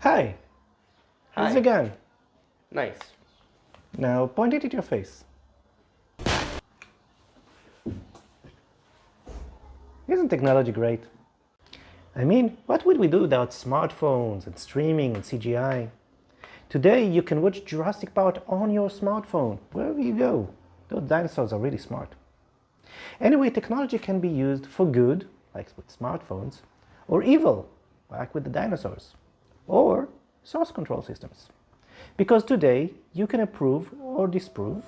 Hi, here's Hi. a gun. Nice. Now point it at your face. Isn't technology great? I mean, what would we do without smartphones and streaming and CGI? Today you can watch Jurassic Park on your smartphone, wherever you go. Those dinosaurs are really smart. Anyway, technology can be used for good, like with smartphones, or evil, like with the dinosaurs, or source control systems. Because today you can approve or disapprove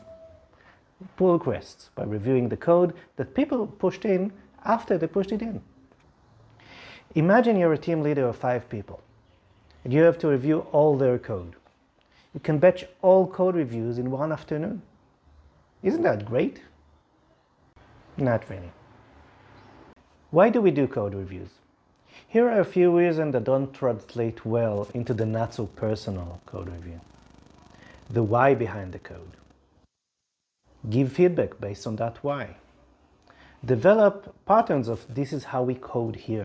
pull requests by reviewing the code that people pushed in after they pushed it in. Imagine you're a team leader of 5 people and you have to review all their code. You can batch all code reviews in one afternoon. Isn't that great? Not really. Why do we do code reviews? Here are a few reasons that don't translate well into the not so personal code review. The why behind the code. Give feedback based on that why. Develop patterns of this is how we code here.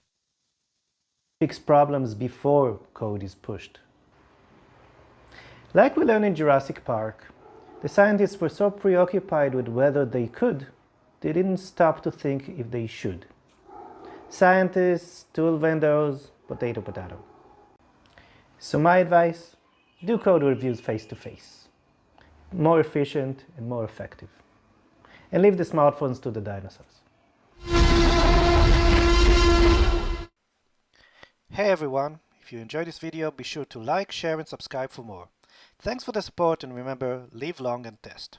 Fix problems before code is pushed. Like we learned in Jurassic Park, the scientists were so preoccupied with whether they could, they didn't stop to think if they should. Scientists, tool vendors, potato potato. So my advice, do code reviews face to face. More efficient and more effective. And leave the smartphones to the dinosaurs. Hey everyone, if you enjoyed this video, be sure to like, share and subscribe for more. Thanks for the support and remember, live long and test.